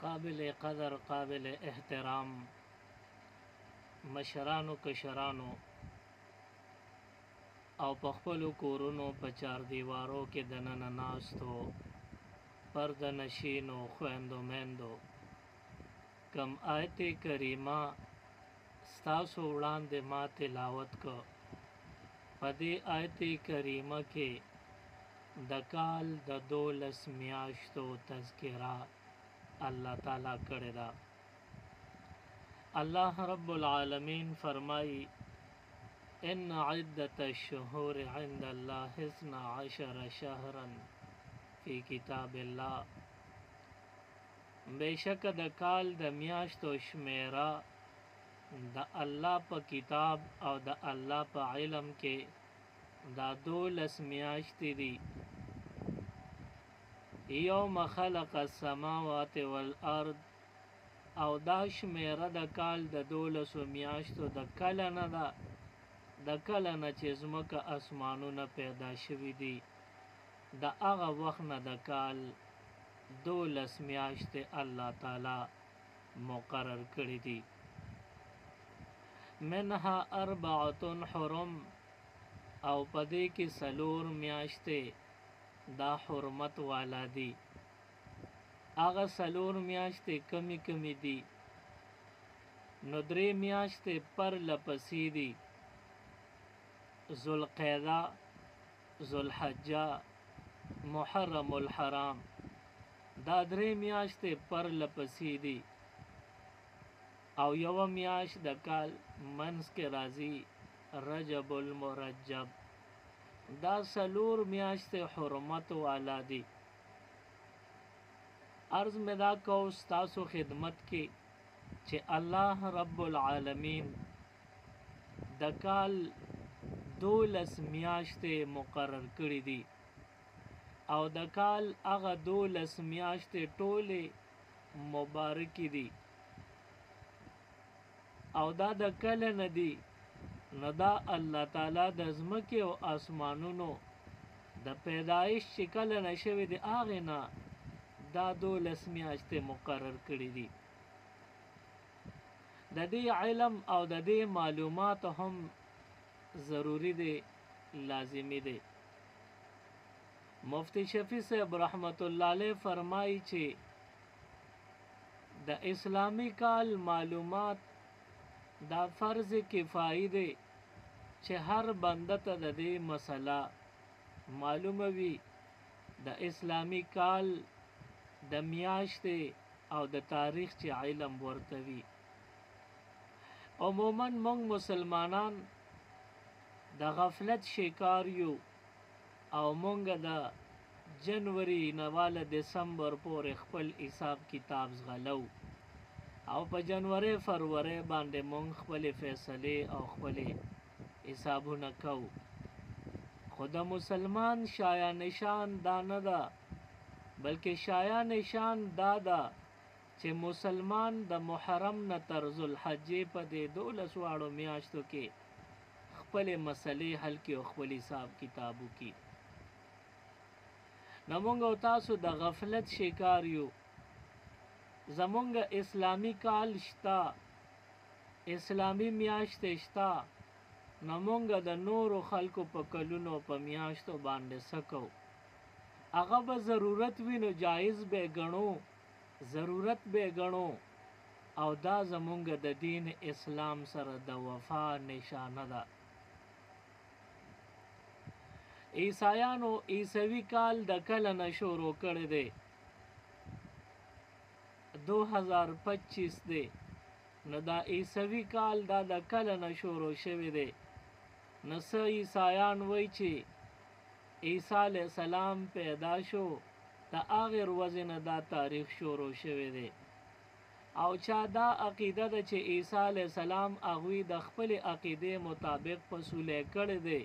قابل قدر قابل احترام مشرانو کشرانو او په خپلو کورونو په چار دیوارو کې دننه ناستو پرده نشینو خویندو میندو کم آیت کریمه ستاسو وړاندې ما تلاوت کو په دې آیت کریمه کې د کال د 12 میاشتو تذکره الله تعالی کړی دا الله رب العالمین فرمایي ان عدة الشهور عند الله 12 شهرا فی کتاب الله بیشک د کال د میاشتو شمیره د الله په کتاب او د الله په علم کې دا 12 میاشتې دي یوم خلق السماوات والارض او دا شمیره د کال د 12 میاشتو د کله نه ده د کله نه چې ځمکه اسمانونه پیدا شوي دي د هغه وخت نه د کال 12 میاشتې الله تعالی مقرر کړي دي منها 4 حرم او پدې کې 4 میاشتې دا حرمت والا دي هغه 4 میاشتې کمی دي نو 3 میاشتې پر لپسې دي ذوالقعده ذوالحجه محرم الحرام دا 3 میاشتې پر لپسې دي او یو میاشت د کال منځ کې راځي رجب المرجب دا 4 میاشتې حرمت والا دي عرض میں دا کو ستاسو خدمت کې چې الله رب العالمین د کال 12 میاشتې مقرر کړي دي او د کال هغه 12 میاشتې ټولې مبارکې دي او دا د کله نه دي نو دا الله تعالی د ځمکې او اسمانونو د پیدایش چې کله نه شوي دي هغې نه دا 12 میاشتې مقرر کړي دي د دې علم او د دې معلومات هم ضروری دی لازمی دی مفتی شفیع صاحب رحمت الله علیه فرمایي چې د اسلامی کال معلومات دا فرض کفایي دی چې هر بنده ته د دې مسله معلومه وي د اسلامی کال د میاشتې او د تاریخ چې علم ورته وي عموما موږ مسلمانان د غفلت شکار یو او مونږ د جنوري نواله دسمبر پورې خپل حساب کتاب زغلو او په جنوري فروری باندې مونږ خپل فیصله او خپل حسابونه کو خود مسلمان شایا نشان دا نه ده بلکې شایا نشان دا ده چې مسلمان د محرم نه تر ذوالحجې په دې 12 واړو میاشتو کې خپل مسلې حل کې او خپل حساب کتابو کې نمونږ او تاسو د غفلت شکار یو زمونږ اسلامی کال شتا اسلامی میاشت شتا نمونږ د نورو خلکو په کلونو په میاشتو باندې سکو هغه به ضرورت وینو جایز به غنو ضرورت به غنو او دا زمونږ د دین اسلام سره د وفا نشانه ده عیسایانو عیسوي کال د کله نه شروع کړی دی 2025 دی نو دا عیسوي کال دا د کله نه شروع شوی دی نو څه عیسایان وایي چې عیسی علیه السلام پیدا شو د هغې ورځې نه دا تاریخ شروع شوی دی او چا دا عقیده ده چې عیسی علیه السلام هغوی د خپلې عقیدې مطابق پسولی کړی دی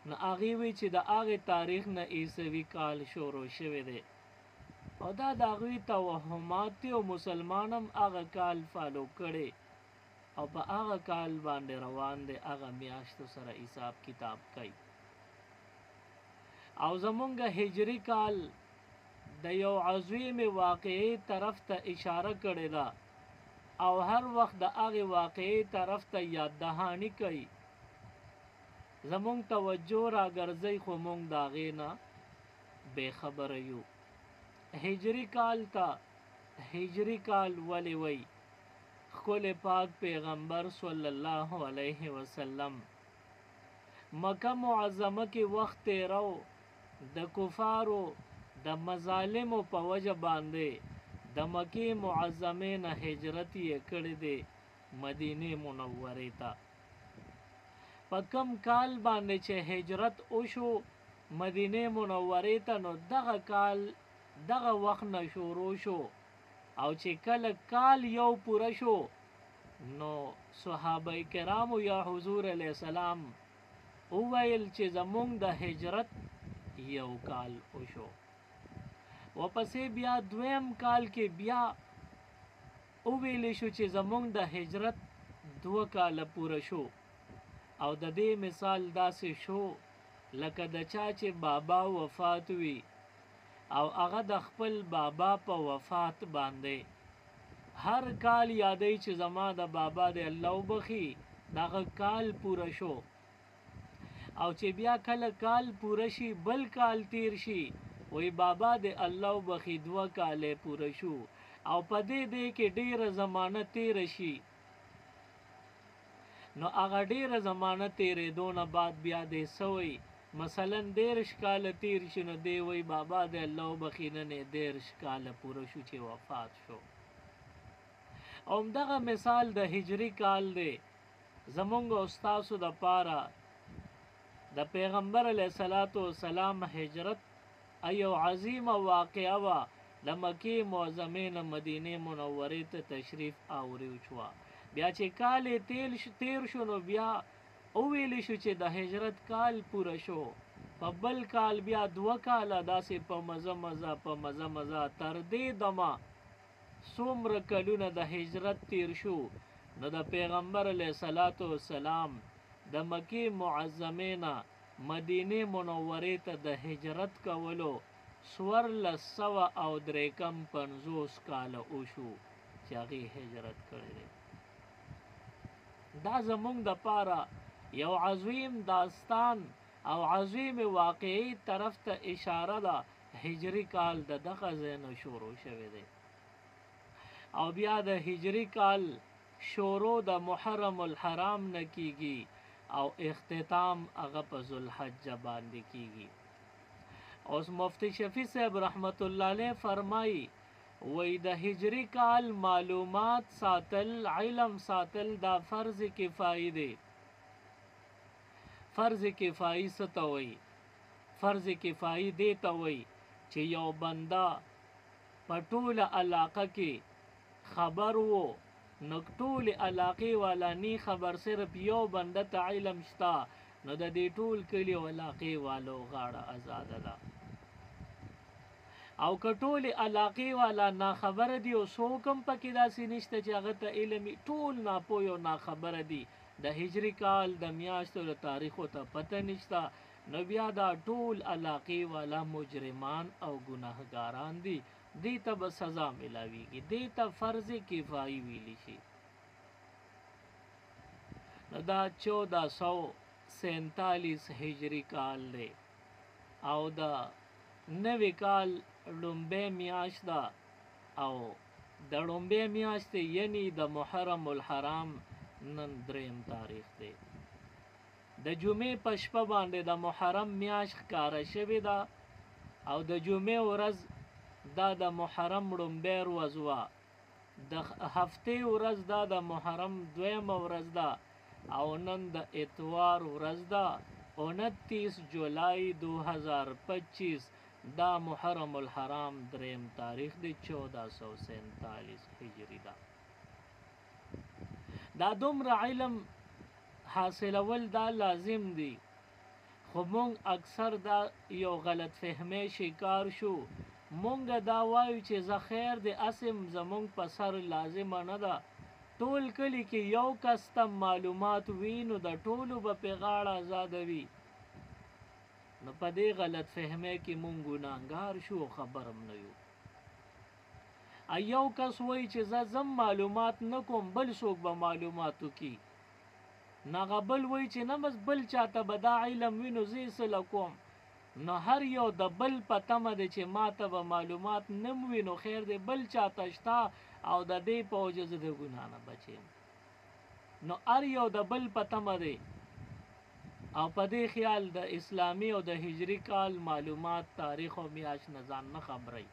نو هغې وی چې د هغې تاریخ نه عیسوي کال شروع شوی دی او دا د هغوی توهمات دي او مسلمان هم هغه کال فالو کړی او په هغه کال باندې روان دی هغه میاشتو سره حساب کتاب کوي او زمونږ هجری کال د یو عظیم واقعي طرف ته اشاره کړې ده او هر وخت د هغې واقعي طرف ته یاد دهاني کوي. زمونږ توجه راګرځئ خو مونږ د هغې نه بې خبره یو. هجري کال ته هجري کال ولې وی؟ ښکلی پاک پیغمبر صلی الله علیه وسلم مکه معظمه کې وخت تیرو د کفارو د مظالمو په وجه باندې د مکې معظمې نه هجرت یې کړی دی مدینې منورې ته. په کم کال باندې چې هجرت وشو مدینې منورې ته، نو دغه کال دغه وخت نه شروع شو او چې کله کال یو پوره شو نو صحابه کرامو یا حضور علیه السلام وویل چې زمونږ د هجرت یو کال وشو. وپسې بیا دویم کال کې بیا وویلی شو چې زمونږ د هجرت 2 کاله پوره شو. او د دې مثال داسې شو لکه د چا چې بابا وفات وي او هغه د خپل بابا په وفات باندې هر کال یادی چې زما د بابا د الله وبخي دغه کال پوره شو. او چې بیا کله کال پوره شي بل کال تیر شي وی بابا د الله وبخي 2 کاله پوره شو او په دې کې ډیره زمانه تیر شي. نو هغه ډیره زمانه تیرېدو نه بعد بیا د سوی مثلا 13 کاله تیر شي نو دی وی بابا د الله وبخي نن 13 کاله پوره شو چې وفات شو. او دغه مثال د هجری کال دی زمونږ استادو د پاره د پیغمبر علیه الصلاۃ والسلام هجرت ایو عظیمه واقعه وا د مکې معظمې نه مدینې منورې ته تشریف آوری شو. بیا چې کال تیر شو نو بیا وویلی شو چې د هجرت کال پوره شو. په بل کال بیا 2 کاله داسې په مزه مزه تر دې دمه څومره کلونه د هجرت تیر شو نو د پیغمبر علیه الصلاۃ والسلام د مکې معظمې نه مدینې منورې ته د هجرت کولو 1450 کاله وشو چې هغې هجرت کړی دی. دا زمونږ د پاره یو عظیم داستان او عظیم واقعي طرف ته اشاره ده. هجری کال د دغه ځای نه شروع شوی دی او بیا د هجری کال شروع د محرم الحرام نه کیږي او اختتام هغه په ذوالحجه باندې کیږي. اوس مفتی شفیع صاحب رحمت الله علیه فرمایي وی د هجری کال معلومات ساتل علم ساتل دا فرض کفایي دی. فرض کفایي څه ته وایي؟ فرض کفایي دې ته وایي چې یو بنده په ټوله علاقه کې خبر وو نو ټول علاقې والا نی خبر صرف یو بنده ته علم شتا نو د دې ټول کلی علاقې والو غاړه آزاد ده. او کټول علاقې والا نا خبر دي او څوکم پکې داسې نشته چې هغه ته علم ټول ناپوه او نا خبر دي. د هجری کال د میاشتو د تاریخو ته پته نشته نو بیا دا ټول علاقې والا مجرمان او ګناهګاران دي، دې ته به سزا ملاویږي، دې ته فرض کفایي ویلی شي. نو دا 1447 هجری کال دی او دا نوی کال لومبی میاشت ده او د لومبی میاشت یعنی د محرم الحرام نن 3 تاریخ دی. د جمعې په شپه باندې د محرم میاشت ښکاره شوې ده او د جمعې ورځ دا د محرم لومبی ورځ وه. د هفتې ورځ دا د محرم 2مه ورځ ده او نن د اتوار ورځ ده 29 جولای 2025 دا محرم الحرام 3 تاریخ دی 1447 هجری ده. دا دومره علم حاصلول دا لازم دی خو مونږ اکثر دا یو غلط فهمه شکار شو. مونږ دا وایو چې زه خیر دی اسم زمونږ په سر لازمه نه ده. ټول کلی کې یو کس ته معلومات وي نو د ټولو به په غاړه آزاده وي. نو په دې غلط فهمۍ کې مونږ ګناهګار شو خبرم نه یو. ایو کس وای چې زم معلومات نه کوم بل څوک به معلوماتو کی، ناغه بل وای چې نه بس بل چاته به دا علم وینو زی سره کوم. نو هر یو د بل په تمه دی چې ما ته به معلومات نم وینو خیر دی بل چاته شته او د دې په وجه زه د ګناه نه بچیم. نو هر یو د بل په تمه دی او په دې خیال د اسلامی او د هجری کال معلومات تاریخ او میاشت نه ځان نه خبري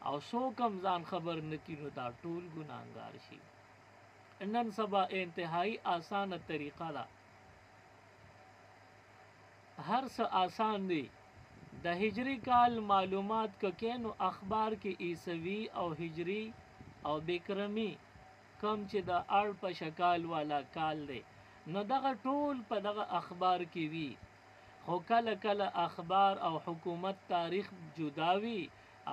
او څوک هم ځان خبر نه کینو دا ټول ګناهګار شي. نن سبا انتهایی آسانه طریقه ده، هر څه آسان دی. د هجری کال معلومات کینو اخبار کې عیسوی او هجری او بکرمی کم چې د اړ په شکال والا کال دی نو دغه ټول په دغه اخبار کې وی. خو کله کله اخبار او حکومت تاریخ جداوی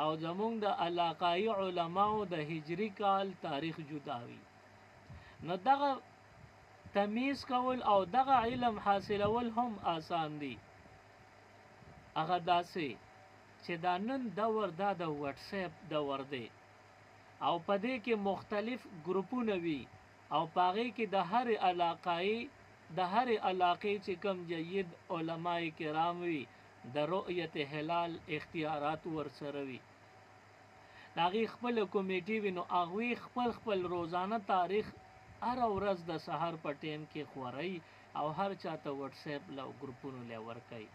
او زمونږ د علاقائی علماو د هجری کال تاریخ جداوی. نو دغه تمیز کول او دغه علم حاصلول هم آسان دی. هغه داسې چې دا نن دور دا د واتس اپ دور دی او په دې کې مختلف ګروپونه وي او پاغې کې د هر علاقې چې کم جید علماء کرام وي د رؤیت هلال اختیارات ورسره وي. هغې خپل کمیټې وي نو هغوی خپل روزانه تاریخ هر ورځ د سحر په ټیم کې خوري او هر چاته واتس اپ له ګروپونو له ورکي.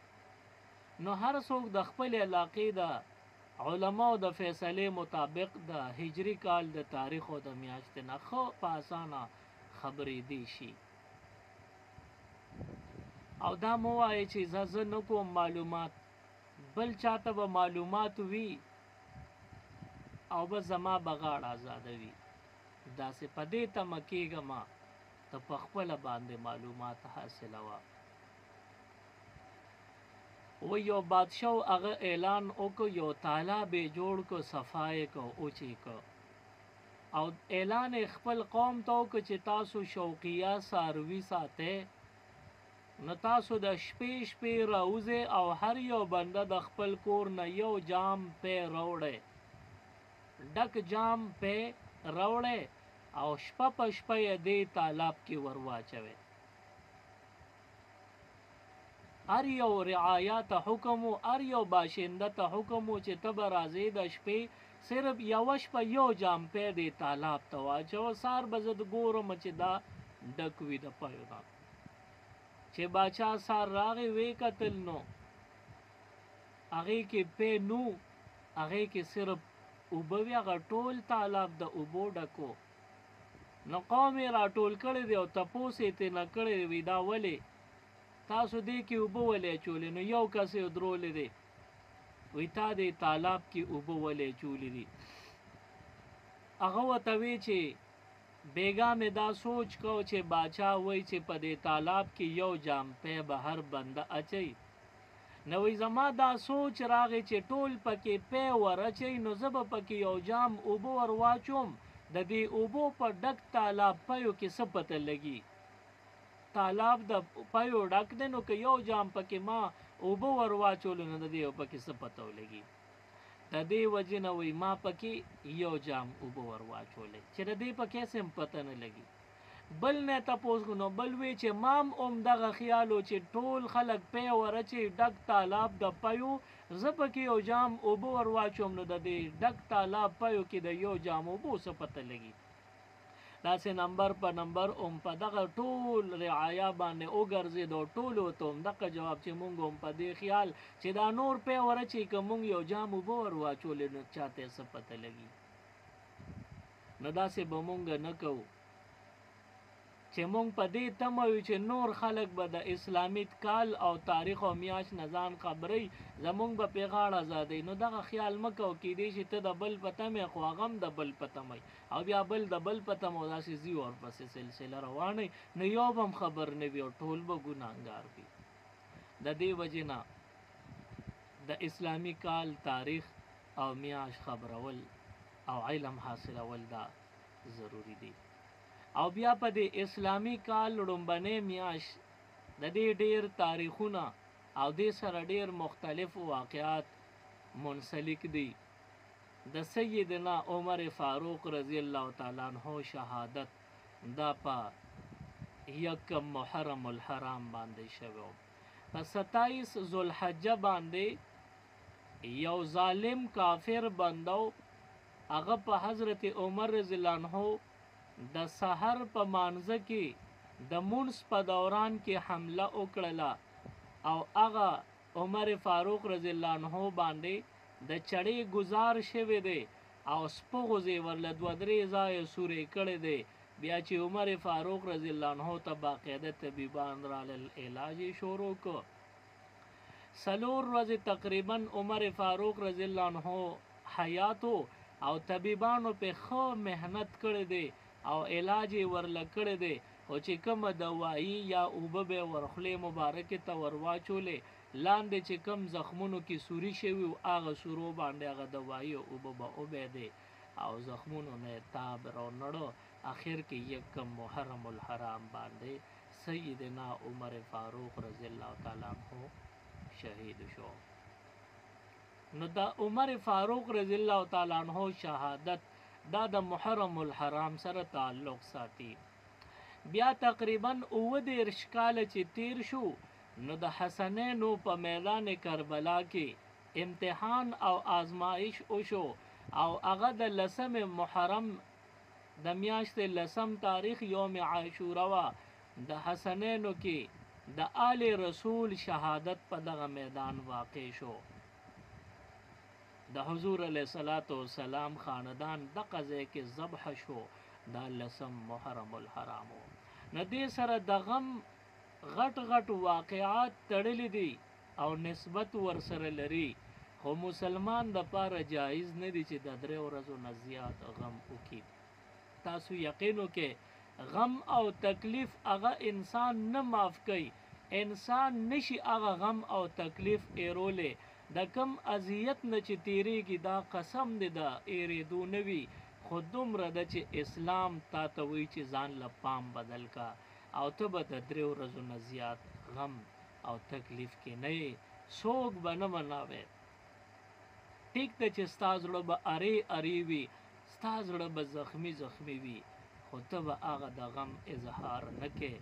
نو هر څوک د خپل علاقې د علماو د فیصله مطابق د هجری کال د تاریخ او د میاشت نه خو په اسانه خبرې دی شي. او دا مو وایي چې زه نه کوم معلومات بل چاته به معلومات وي او به زما بغاړ آزادوي. داسې په دې تمه کېږه ما ته په خپله باندې معلومات حاصلوه. و یو بادشاہ هغه اعلان وکړ یو تالاب جوړ کو صفای کو اوچې کو او اعلان خپل قوم ته وکړ چې تاسو شوقیه ساروي ساته نو تاسو د شپې راوځئ او هر یو بنده د خپل کور نه یو جام په راوړئ ډک جام په راوړئ او شپه په شپه یې دې تالاب کې ورواچوئ. هر یو رعایت حکم او هر یو باشنده ته حکم چې ته به راځې د شپې صرف یو شپه یو جام په دې تالاب ته واچو. سار به زه د ګورم چې دا ډک وي د پایو دا چې باچا سار راغی وی قتل نو هغې کې په نو هغې کې صرف اوبه وي هغه ټول تالاب د اوبو ډکو. نو قوم یې راټول کړی دی او تپوس یې ترېنه کړی وي دا ولې تاسو دې کې اوبه ولې اچولې؟ نو یو کس یې درولې دی وی تا دې تالاب کې اوبه ولې اچولې دي؟ هغه ورته وی چې بیګا مې دا سوچ کو چې باچا وای چې په دې تالاب کې یو جام په به هر بنده اچي. نو وی زما دا سوچ راغی چې ټول پکې په ورچي نو زه به پکې یو جام اوبه ور واچوم د دې اوبو په ډک تالاب پيو کې څه پته لګي. تالاب د پيو ډک دی نو که یو جام پکې ما اوبه ور واچول نو د دې پکې څه پته ولګي. د دې وجې نه وی ما پکې یو جام اوبه ور واچولې چې د دې پکې سم پته نه لګي. بل نه تاسو نو بل وی چې مام دغه خیالو چې ټول خلک په ورچې ډک تالاب د پيو زپکه یو جام اوبه ور واچوم نو د دې ډک تالاب پيو کې د یو جام اوبه څه پته لګي. داسې نمبر په نمبر په دغه ټول رعایا باندې وګرځي دو ټولو ته دغه جواب چې مونږ په دې خیال چې دا نور په ورچې که مونږ یو جام اوبه ور واچولې نو چاته څه پته لګي. نو داسې به مونږ نه کوو چې مونږ په دې تمه یو چې نور خلک به د اسلامي کال او تاریخ او میاشت نه ځان خبري زمونږ به پیغاړه آزادۍ. نو دغه خیال مکو کېدی چې ته د بل په تمې خو هغه هم د بل په تمې او بیا بل د بل په تمه داسې ځي ورپسې سلسله روانه نو یو به هم خبر نه وي او ټول به ګناهګار وي. د دې وجې نه د اسلامي کال تاریخ او میاشت خبرول او علم حاصلول دا ضروری دی. او بیا په دې اسلامی کال لومبنه میاش د دې ډیر تاریخونه او دې سره ډیر مختلف واقعات منسلک دي. د سیدنا عمر فاروق رضی الله تعالی عنہ شهادت دا په یکم محرم الحرام باندې شوی. په 27 ذوالحجه باندې یو ظالم کافر بندو هغه په حضرت عمر رضی الله عنه د سحر په مانځه کې د مونځ په دوران کې حمله وکړله او هغه عمر فاروق رضی الله عنه باندې د چړې گزار شوی دی او سپغوزې ورله 2-3 ځایه سورې کړی دی. بیا چې عمر فاروق رضی الله عنه ته باقاعده طبیبان رالل، علاج یې شروع کړ. 4 ورځې تقریبا عمر فاروق رضی الله عنه حیاتو او طبیبانو په ښه محنت کړی دی او علاج یې ورله کړی دی. خو چې کومه دوایي یا اوبه به ورخلې مبارکې ته ورواچولې، لاندې چې کم زخمونو کې سوري شوي و هغه سورو باندې هغه دوایي اوبه به وبهدې او زخمونو نه تاب رانړو. آخر کې یکم محرم الحرام باندې سیدنا عمر فاروق رضی الله تعالی عنہ شهید شو. نو دا عمر فاروق رضی الله تعالی عنہ شهادت دا د محرم الحرام سره تعلق ساتي. بیا تقریبا 19 کاله چې تیر شو نو د حسنینو په میدان کربلا کې امتحان او آزمائش وشو او هغه د 10 محرم د میاشتې 10 تاریخ یوم عاشورا وا د حسنینو کې د آل رسول شهادت په دغه میدان واقع شو. د حضور علیه الصلاۃ والسلام خاندان د قضیه کې ذبح شو د 10 محرم الحرام. نو دې سره د غم غټ غټ واقعات تړلې دي او نسبت ورسره لري، خو مسلمان د پاره جایز نه دي چې د 3 ورځو نه زیات غم وکړي. تاسو یقینو کې غم او تکلیف هغه انسان نه معاف کوي، انسان نشي هغه غم او تکلیف ایرولې. د کم اذیت نه چې تیریږي دا قسم دی د ایریدو نه وي، خو دومره ده چې اسلام تا ته وایي چې ځان له پام بدل کا او ته به د 3 ورځو نه زیات غم او تکلیف کې نه یې، څوک به نه مناوې. ټیک ده چې ستا زړه به ارې وي، ستا زړه به زخمي وي، خو ته به هغه د غم اظهار نه کې.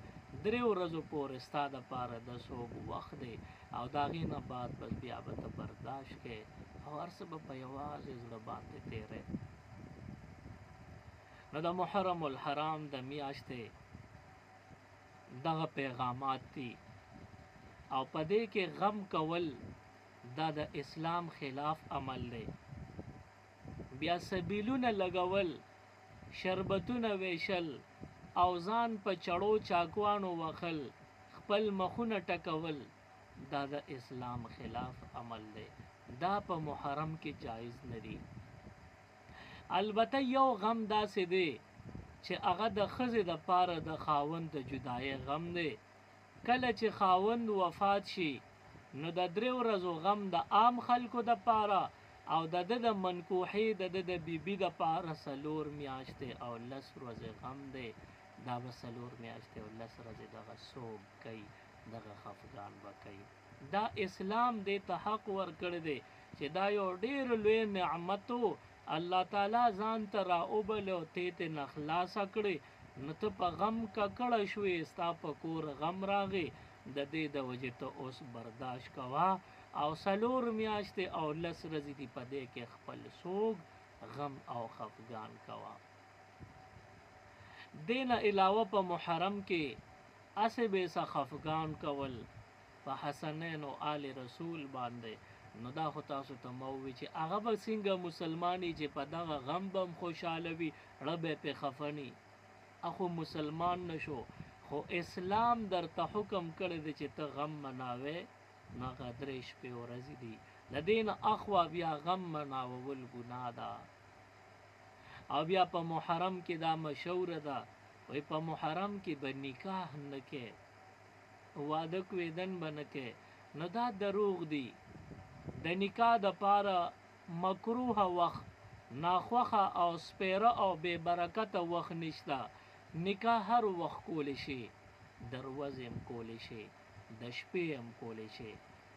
3 ورځو پورې ستا دپاره د څوک وخت دی او د هغې نه بعد بس بیا به ته برداشت کې او هر څه به په یوازې زړه باندې تیری. نو د محرم الحرام د میاشتې دغه پیغامات دي او په دې کې غم کول دا د اسلام خلاف عمل دی. بیا سبیلونه لګول، شربتونه ویشل او ځان په چړو چاکوانو وخل، خپل مخونه ټکول دا د اسلام خلاف عمل دی. دا په محرم کې جایز نه دی. البته یو غم داسې دی چې هغه د ښځې د پاره د خاوند د جدایۍ غم دی. کله چې خاوند وفات شي نو د 3 ورځو غم د عام خلکو د پاره او د د منکوحې د بیبي د پاره 4 میاشتې او 10 ورځې غم دی. دا به 4 میاشتې او 10 ورځې دغه سوګ کوي، دغه خفګان به کوي. دا اسلام دې ته حق ورکړی دی چې دا یو ډېر لوی نعمت و، الله تعالی ځان ته راوبلې او ته نه خلاصه کړې. نو ته په غم ککړه شوې، ستا په کور غم راغی، د دې د وجې ته اوس برداشت کوه او 4 میاشتې او 10 ورځې دي په دې کې خپل سوګ غم او خفګان کوه. دې نه علاوه په محرم کې اسې به څه خفګان کول په حسنین او آل رسول باندې، نو دا خو تاسو ته مو وی چې هغه به څنګه مسلمانی چې په دغه غم بم خوشاله وي، ربه په خفنی اخو مسلمان نشو. خو اسلام درته حکم کړی دی چې ته غم مناوې، نو هغه 3 شپې ورځې دي. د دې نه اخوا بیا غم مناول ګناه ده. او بیا په محرم کې دا مشوره ده، وای په محرم کې به نکاح نه کې، واده کویدن به نه کې. نو دا دروغ دی. د نکاح د پاره مکروه وخت، ناخوخه او سپیره او بے برکته وخت نشته. نکاح هر وخت کولی شي، د ورځې هم کولی شي، د شپې هم کولی شي.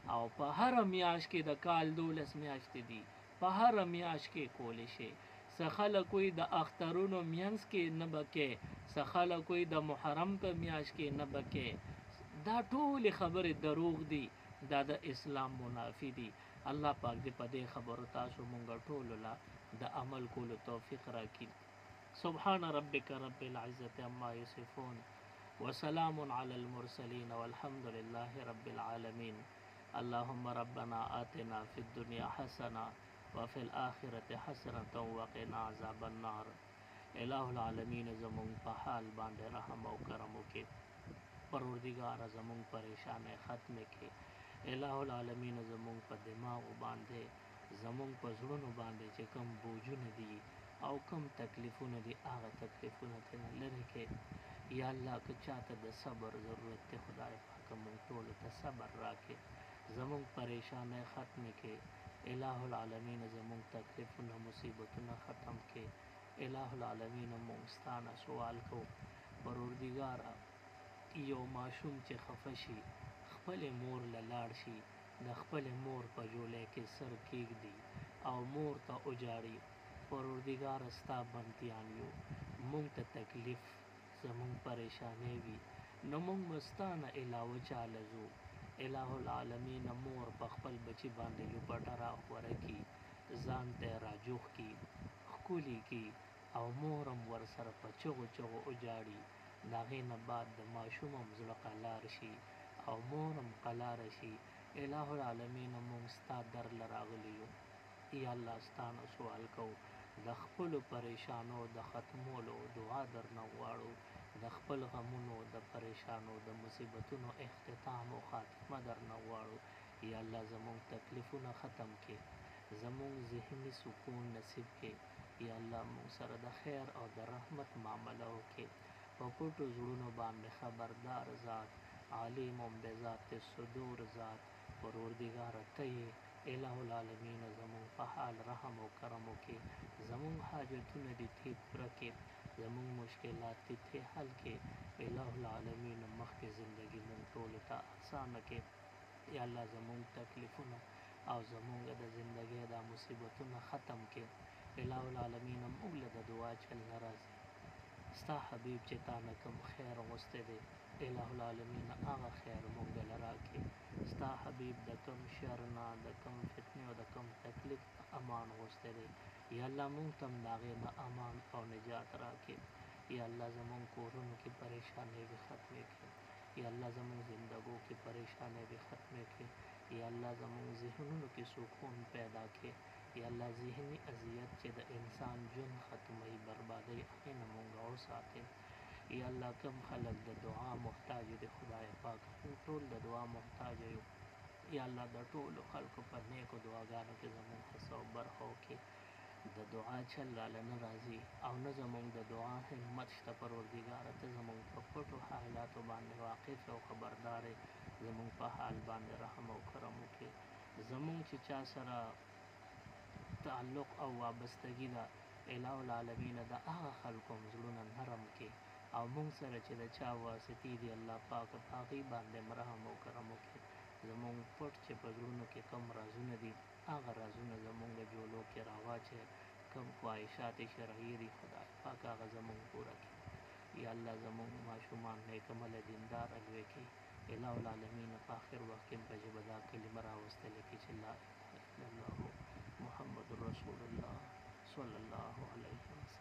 او په هر میاشت کې د کال 12 میاشتې دي، په هر میاشت کې کولی شي. څه خلک وایي د اخترونو مینځ کې نه به کې، څه خلک وایي د محرم په میاشت کې نه به کې. دا ټولې خبرې دروغ دي، دا د اسلام منافي دي. الله پاک دې په دې خبرو تاسو مونږ ټولو لا د عمل کولو توفیق راکړي. سبحان ربک رب العزة عما یصفون وسلام علی المرسلین والحمد لله رب العالمین. اللهم ربنا آتنا فی الدنیا حسنه وفي الآخرة حسنة وقنا عذاب النار. الہ العالمین زمون په حال باندې رحم او کرم وکړي. پروردگار زمون پریشانه ختم کړي. الہ العالمین زمون په دماغ باندې، زمون په زړونو باندې چې کم بوجونه دي او کم تکلیفونه دي، هغه تکلیفونه ته لری کې. یا الله که چاته د صبر ضرورت ته خدای پاک مونږ ټول ته صبر راکړي، زمون پریشانه ختم کړي. الہ العالمین زمون تکلیفونه مصیبتونه ختم کړي. الہ العالمین مونږ ستانه سوال کو پروردگار یو ماشوم چې خفه شي خپل مور لاړ شي، د خپل مور په جولې کې سر کېږدي او مور ته اجاړي. پروردگار ستا بندیان یو، مونږ ته تکلیف زمون پریشانې وي نو مونږ مستانه علاوه چاله زو. الہ العالمین مور په خپل بچی باندې لوپټه را خوره کی، ځان ته راجوخ کی، خکولی کی او مورم ور سره په چغو چغو اجاړي. د هغې نه بعد د ماشوم هم زړه قلار شي او مورم قلار شي. الہ العالمین مونږ ستا در لراغلی یو. یا الله ستانه سوال کو د خپل پریشانو د ختمولو دعا درنه غواړو، د خپل غمونو د پریشانو د مصیبتونو اختتام او خاتمه درنه غواړو. یا الله زمون تکلیفونه ختم کړي، زمون ذهنی سکون نصیب کړي. یا الله مون سره د خیر او د رحمت معامله وکړي. په پټو زړونو باندې خبردار ذات، عالم بذات الصدور ذات، پروردگار ته الہ العالمین زمون په حال رحم او کرم وکړي. زمون حاجتونه دي تی پرکې، زمون مشکلات دي تی حل کې. الہ العالمین مخکې زندگی مون ټول ته آسان کې. یا الله زمون تکلیفونه او زمون د زندگی د مصیبتونه ختم کې. الہ العالمین مونږ له دعا چل ناراضي ستا حبیب چې تا نه کوم خیر غوسته دی، الہ العالمین هغه خیر مونږ لرا کې. ستا حبیب د کوم شر نه، د کوم فتنه او د کوم تکلیف امان غوسته دی. یا الله مونږ تم داغه نه امان او نجات راکې. یا الله زمون کورونو کې پریشانې به ختمې کړي. یا الله زمون زندګو کې پریشانې به ختمې کړي. یا الله زمون ذهنونو کې سکون پیدا کړي. یا الله ذهنی اذیت چې د انسان جون ختمي بربادي هغه مونږ او ساتي. یا الله کم خلق د دعا محتاج دي، خدای پاک ټول د دعا محتاج یو. یا الله د ټول خلکو په نیکو دعاګانو کې زمون حساب برخو کې. د دعا چل را نه راځي او نه زمونږ د دعا همت شته. پروردگار ته زمونږ په پټو حالاتو باندې واقف او خبردار، زمونږ په حال باندې رحم او کرم وکړي. زمونږ چې چا سره تعلق او وابستگی ده، الہ العالمین د هغه خلکو زړونه نرم کې او مونږ سره چې د چا واسطې دی، الله پاک هغه باندې رحم او کرم وکړي. زمونږ پټ چې په زړونو کې کم رازونه دي، هغه رازونه زمونږ جولو کې راواچي. کم خواهشات شرعي دي، خدای پاک هغه زمونږ پوره کړي. یا الله زمونږ ماشومان نیک عمل دیندار الوي کړي. الہ العالمین په آخر وخت کې په جبه دا کلمه راوستل کې چې لا اله الا الله محمد رسول الله صلی الله علیه وسلم.